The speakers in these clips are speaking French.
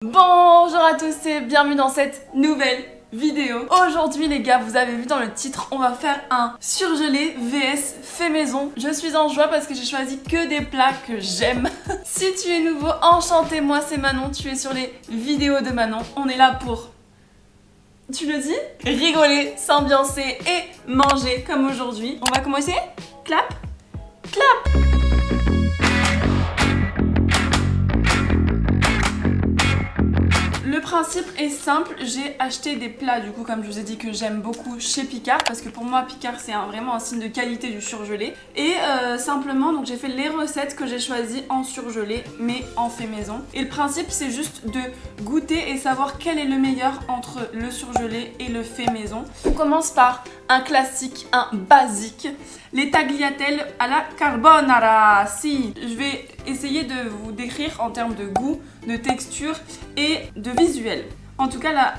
Bonjour à tous et bienvenue dans cette nouvelle vidéo. Aujourd'hui les gars, vous avez vu dans le titre, on va faire un surgelé vs fait maison. Je suis en joie parce que j'ai choisi que des plats que j'aime. Si tu es nouveau, enchanté, moi c'est Manon, tu es sur les vidéos de Manon. On est là pour, tu le dis, rigoler, s'ambiancer et manger comme aujourd'hui. On va commencer. Clap, clap. Le principe est simple, j'ai acheté des plats du coup comme je vous ai dit que j'aime beaucoup chez Picard parce que pour moi Picard c'est vraiment un signe de qualité du surgelé et simplement donc j'ai fait les recettes que j'ai choisies en surgelé mais en fait maison et le principe c'est juste de goûter et savoir quel est le meilleur entre le surgelé et le fait maison. On commence par un classique, un basique, les tagliatelles à la carbonara. Si, je vais essayer de vous décrire en termes de goût, de texture et de visuel. En tout cas là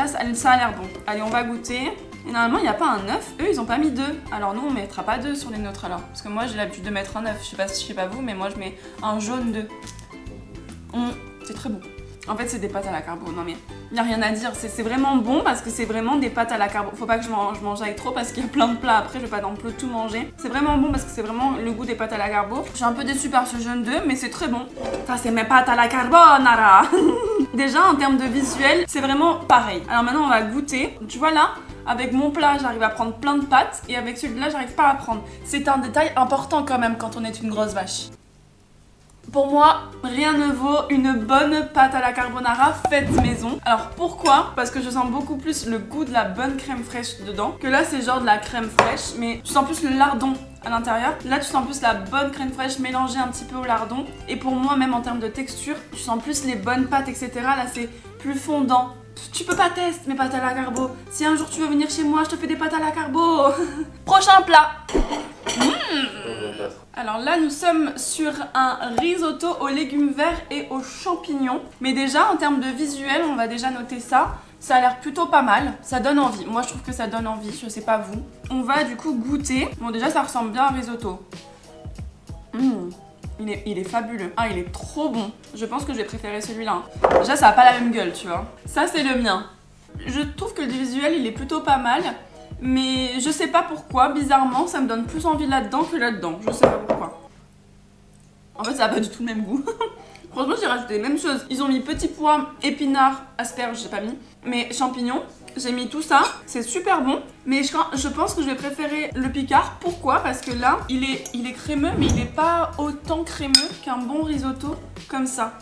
ça a l'air bon. Allez, on va goûter. Et normalement il n'y a pas un œuf, eux ils ont pas mis d'œuf. Alors nous on mettra pas d'œuf sur les nôtres alors. Parce que moi j'ai l'habitude de mettre un œuf, je sais pas vous, mais moi je mets un jaune d'œuf. C'est très bon. En fait c'est des pâtes à la carbo, non mais il n'y a rien à dire, c'est vraiment bon parce que c'est vraiment des pâtes à la carbo. Faut pas que je mange avec trop parce qu'il y a plein de plats après, je vais pas non plus tout manger. C'est vraiment bon parce que c'est vraiment le goût des pâtes à la carbo. Je suis un peu déçue par ce jaune d'œuf mais c'est très bon. Ça c'est mes pâtes à la carbonara. Déjà en termes de visuel, c'est vraiment pareil. Alors maintenant on va goûter. Tu vois là, avec mon plat j'arrive à prendre plein de pâtes et avec celui-là j'arrive pas à prendre. C'est un détail important quand même quand on est une grosse vache. Pour moi, rien ne vaut une bonne pâte à la carbonara faite maison. Alors pourquoi? Parce que je sens beaucoup plus le goût de la bonne crème fraîche dedans. Que là c'est genre de la crème fraîche, mais tu sens plus le lardon à l'intérieur. Là tu sens plus la bonne crème fraîche mélangée un petit peu au lardon. Et pour moi, même en termes de texture, tu sens plus les bonnes pâtes, etc. Là c'est plus fondant. Tu peux pas tester mes pâtes à la carbo. Si un jour tu veux venir chez moi, je te fais des pâtes à la carbo. Prochain plat. Alors là nous sommes sur un risotto aux légumes verts et aux champignons. Mais déjà en termes de visuel, on va déjà noter ça. Ça a l'air plutôt pas mal, ça donne envie. Moi je trouve que ça donne envie, je sais pas vous. On va du coup goûter. Bon déjà ça ressemble bien à un risotto. Il est fabuleux. Ah, il est trop bon. Je pense que je vais préférer celui-là. Déjà, ça a pas la même gueule, tu vois. Ça, c'est le mien. Je trouve que le visuel, il est plutôt pas mal. Mais je sais pas pourquoi, bizarrement, ça me donne plus envie là-dedans que là-dedans. Je sais pas pourquoi. En fait, ça a pas du tout le même goût. Franchement, j'ai rajouté les mêmes choses. Ils ont mis petits pois, épinards, asperges, j'ai pas mis. Mais champignons, j'ai mis tout ça. C'est super bon. Mais je pense que je vais préférer le Picard. Pourquoi? Parce que là, il est crémeux, mais il n'est pas autant crémeux qu'un bon risotto comme ça.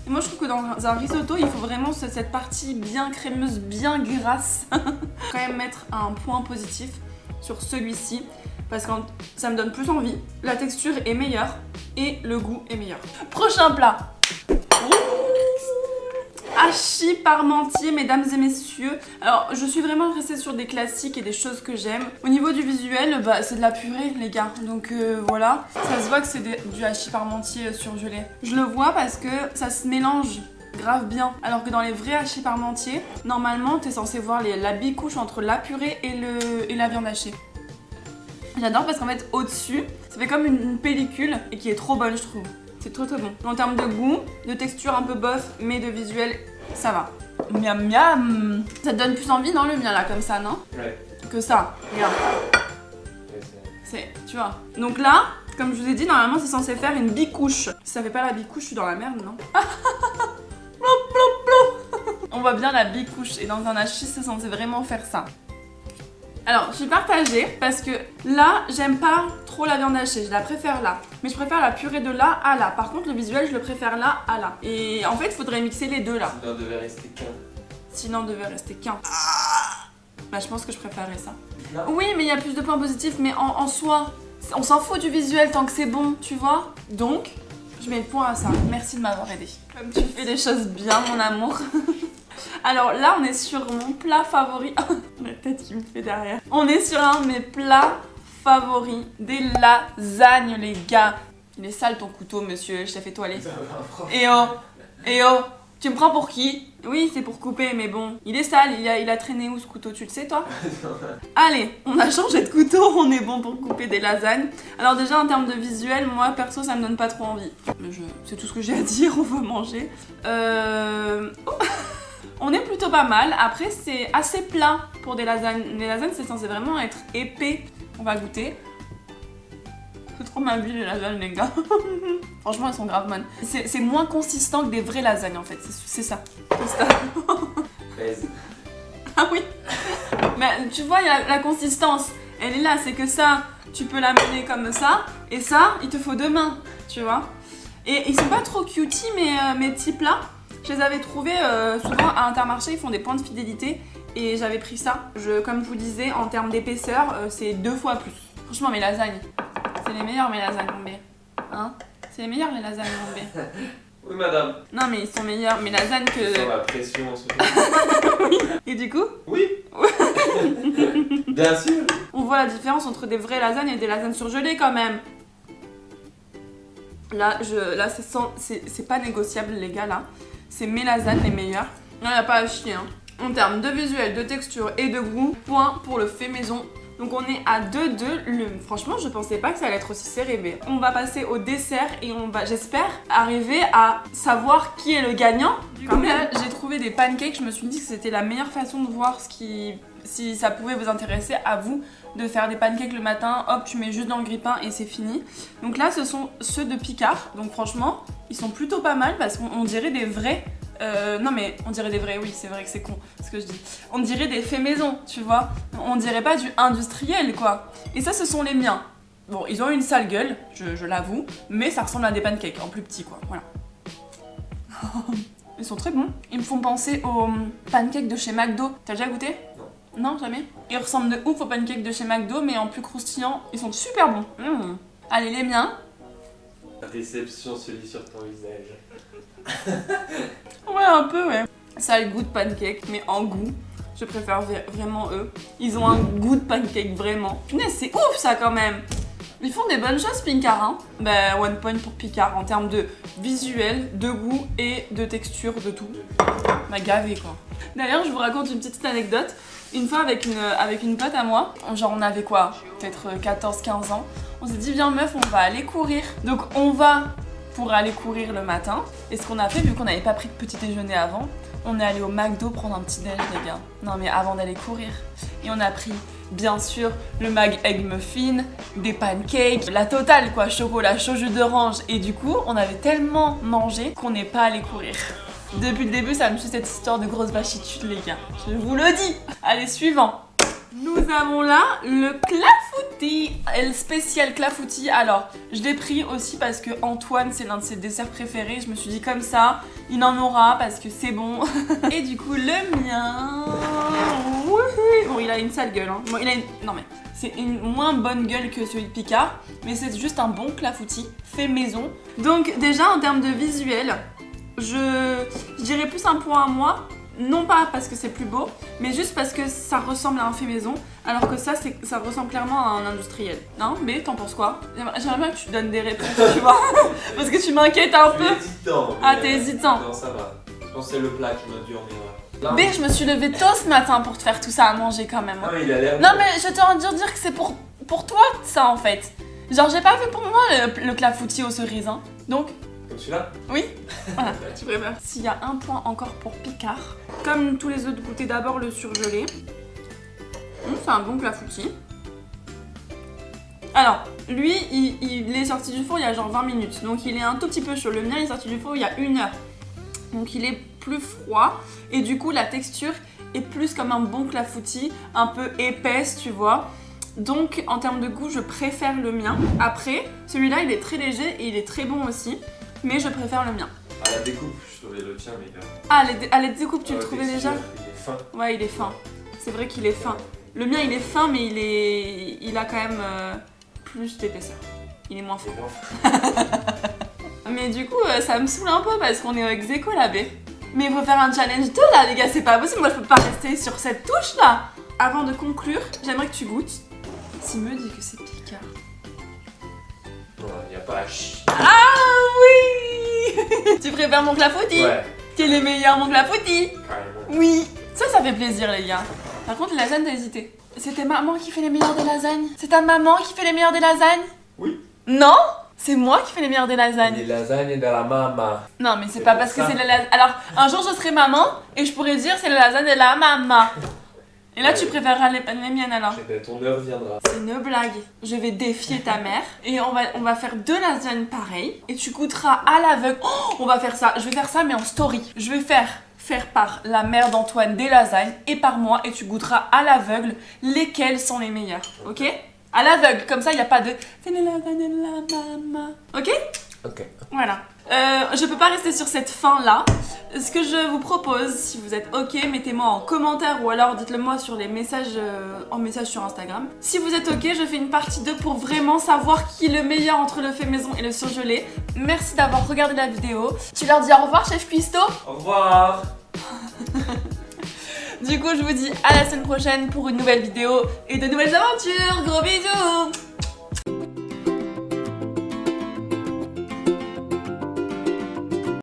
Et moi, je trouve que dans un risotto, il faut vraiment cette partie bien crémeuse, bien grasse. Quand même mettre un point positif sur celui-ci. Parce que ça me donne plus envie. La texture est meilleure et le goût est meilleur. Prochain plat. Hachis parmentier, mesdames et messieurs. Alors, je suis vraiment restée sur des classiques et des choses que j'aime. Au niveau du visuel, bah, c'est de la purée, les gars. Donc voilà, ça se voit que c'est du hachis parmentier surgelé. Je le vois parce que ça se mélange grave bien. Alors que dans les vrais hachis parmentiers, normalement, t'es censé voir la bicouche entre la purée et la viande hachée. J'adore parce qu'en fait, au-dessus, ça fait comme une pellicule et qui est trop bonne, je trouve. C'est trop bon. En termes de goût, de texture un peu bof, mais de visuel, ça va. Miam miam. Ça te donne plus envie, non, le mien là, comme ça, non? Ouais. Que ça, regarde. Tu vois. Donc là, comme je vous ai dit, normalement c'est censé faire une bicouche. Si ça fait pas la bicouche, je suis dans la merde, non? Plop, plop, plop. On voit bien la bicouche et dans un hachis, c'est censé vraiment faire ça. Alors, je suis partagée parce que là, j'aime pas trop la viande hachée, je la préfère là. Mais je préfère la purée de là à là. Par contre, le visuel, je le préfère là à là. Et en fait, il faudrait mixer les deux là. Sinon, devait rester qu'un. Sinon, devait rester qu'un. Bah, je pense que je préférerais ça. Non. Oui, mais il y a plus de points positifs, mais en soi, on s'en fout du visuel tant que c'est bon, tu vois. Donc, je mets le point à ça. Merci de m'avoir aidé. Comme tu fais les choses bien, mon amour. Alors là, on est sur mon plat favori. La tête qui me fait derrière. On est sur un de mes plats favoris, des lasagnes, les gars. Il est sale ton couteau, monsieur, je t'ai fait toiler. Et oh, Tu me prends pour qui? Oui, c'est pour couper, mais bon, il est sale, il a traîné où ce couteau, tu le sais toi? Allez, on a changé de couteau, on est bon pour couper des lasagnes. Alors déjà en termes de visuel, moi perso ça me donne pas trop envie. Mais c'est tout ce que j'ai à dire, on va manger. On est plutôt pas mal, après c'est assez plat pour des lasagnes. Les lasagnes c'est censé vraiment être épais. On va goûter. C'est trop ma vie les lasagnes les gars. Franchement elles sont grave bonnes. C'est moins consistant que des vraies lasagnes en fait, c'est ça. C'est ça. Ah oui. Mais tu vois, il y a la consistance. Elle est là, c'est que ça, tu peux la mener comme ça. Et ça, il te faut 2 mains, tu vois. Et ils sont pas trop cutie mes petits plats. Je les avais trouvés souvent à Intermarché, ils font des points de fidélité. Et j'avais pris ça. Comme je vous disais, en termes d'épaisseur, c'est 2 fois plus. Franchement, mes lasagnes, c'est les meilleurs mes lasagnes bombées. Hein? C'est les meilleurs les lasagnes bombées. Oui madame. Non mais ils sont meilleurs mes lasagnes que... Sans la pression en ce moment. Et du coup? Oui. Bien sûr. On voit la différence entre des vraies lasagnes et des lasagnes surgelées quand même. Là c'est pas négociable les gars là. C'est mes lasagnes les meilleures. Là y a pas à chier hein. En termes de visuel, de texture et de goût, point pour le fait maison. Donc on est à 2-2. Franchement, je pensais pas que ça allait être aussi serré. Mais on va passer au dessert et on va, j'espère, arriver à savoir qui est le gagnant. Comme là, j'ai trouvé des pancakes. Je me suis dit que c'était la meilleure façon de voir si ça pouvait vous intéresser à vous de faire des pancakes le matin. Hop, tu mets juste dans le grille-pain et c'est fini. Donc là, ce sont ceux de Picard. Donc franchement, ils sont plutôt pas mal parce qu'on dirait des vrais. Non mais on dirait des vrais, oui c'est vrai que c'est con ce que je dis. On dirait des faits maison, tu vois. On dirait pas du industriel quoi. Et ça ce sont les miens. Bon ils ont une sale gueule, je l'avoue, mais ça ressemble à des pancakes en plus petit quoi, voilà. Ils sont très bons. Ils me font penser aux pancakes de chez McDo. T'as déjà goûté? Non. Non jamais? Ils ressemblent de ouf aux pancakes de chez McDo mais en plus croustillants. Ils sont super bons. Allez les miens. La déception se lit sur ton visage. Ouais, un peu, ouais. Ça a le goût de pancake, mais en goût, je préfère vraiment eux. Ils ont un goût de pancake, vraiment. Punaise, c'est ouf ça quand même. Ils font des bonnes choses, Picard, hein. Bah, 1 point pour Picard en termes de visuel, de goût et de texture, de tout. M'a gavé, quoi. D'ailleurs, je vous raconte une petite anecdote. Une fois, avec une pote à moi, genre on avait quoi? Peut-être 14-15 ans. On s'est dit, viens meuf, on va aller courir. Donc, on va pour aller courir le matin. Et ce qu'on a fait, vu qu'on n'avait pas pris de petit déjeuner avant, on est allé au McDo prendre un petit déj, les gars. Non mais avant d'aller courir. Et on a pris, bien sûr, le Mag Egg Muffin, des pancakes, la totale quoi, chocolat chaud, jus d'orange. Et du coup, on avait tellement mangé qu'on n'est pas allé courir. Depuis le début, ça me suit cette histoire de grosse vachitude, les gars. Je vous le dis. Allez, suivant. Nous avons là le clafoutis, le spécial clafoutis. Alors, je l'ai pris aussi parce que Antoine, c'est l'un de ses desserts préférés. Je me suis dit comme ça, il en aura parce que c'est bon. Et du coup, le mien... Bon, il a une sale gueule. Hein. Bon, non mais, c'est une moins bonne gueule que celui de Picard. Mais c'est juste un bon clafoutis, fait maison. Donc déjà, en termes de visuel, je dirais plus un point à moi. Non pas parce que c'est plus beau, mais juste parce que ça ressemble à un fait maison, alors que ça ressemble clairement à un industriel. Non, mais t'en penses quoi? J'aimerais bien que tu donnes des réponses, tu vois, parce que tu m'inquiètes un peu. Hésitant. Ah, t'es hésitant. Non, ça va. Je pense que c'est le plat qui m'a dû en venir. B, je me suis levée tôt ce matin pour te faire tout ça à manger quand même. Ah, mais il a l'air. Non, mais je te dire que c'est pour toi ça en fait. Genre, j'ai pas fait pour moi le clafoutis aux cerises, hein. Donc. Comme celui-là? Oui. Voilà, tu préfères. S'il y a un point encore pour Picard, comme tous les autres, goûtez d'abord le surgelé. C'est un bon clafoutis. Alors, lui, il est sorti du four il y a genre 20 minutes, donc il est un tout petit peu chaud. Le mien est sorti du four il y a 1 heure, donc il est plus froid et du coup la texture est plus comme un bon clafoutis, un peu épaisse, tu vois. Donc en termes de goût, je préfère le mien. Après, celui-là, il est très léger et il est très bon aussi. Mais je préfère le mien. À la découpe, je trouvais le tien meilleur. Ah, à la découpe, tu le trouvais déjà? Il est fin. Ouais, il est fin. C'est vrai qu'il est fin. Le mien, il est fin, mais il a quand même plus d'épaisseur. Il est moins fin. Mais du coup, ça me saoule un peu parce qu'on est au ex-aequo là, B. Mais il faut faire un challenge 2 là, les gars, c'est pas possible. Moi, je peux pas rester sur cette touche là. Avant de conclure, j'aimerais que tu goûtes. S'il me dit que c'est Picard. Il n'y a pas à chier. Ah oui. Tu préfères mon clafoutis? Ouais. Qui est le meilleur, mon clafoutis? Carrément. Oui. Ça fait plaisir, les gars. Par contre, les lasagnes, t'as hésité. C'est ta maman qui fait les meilleures des lasagnes? C'est ta maman qui fait les meilleures des lasagnes? Oui. Non? C'est moi qui fais les meilleures des lasagnes. Les lasagnes de la maman. Non, mais c'est C'est pas pour parce que ça. c'est la lasagne. Alors, un jour, je serai maman et je pourrais dire c'est la lasagne de la maman. Et là, tu préféreras les miennes alors. Eh ben, ton heure viendra. C'est une blague. Je vais défier ta mère et on va faire 2 lasagnes pareilles et tu goûteras à l'aveugle. Oh, on va faire ça. Je vais faire ça mais en story. Je vais faire par la mère d'Antoine des lasagnes et par moi et tu goûteras à l'aveugle lesquelles sont les meilleures. Ok? À l'aveugle. Comme ça, il n'y a pas de c'est les lasagnes de la maman. Ok? Ok. Voilà. Je peux pas rester sur cette fin là. Ce que je vous propose, si vous êtes ok, mettez-moi en commentaire ou alors dites-le moi sur les messages en message sur Instagram. Si vous êtes ok, je fais une partie 2 pour vraiment savoir qui est le meilleur entre le fait maison et le surgelé. Merci d'avoir regardé la vidéo. Tu leur dis au revoir, chef Cuisto? Au revoir. Du coup, je vous dis à la semaine prochaine pour une nouvelle vidéo et de nouvelles aventures. Gros bisous.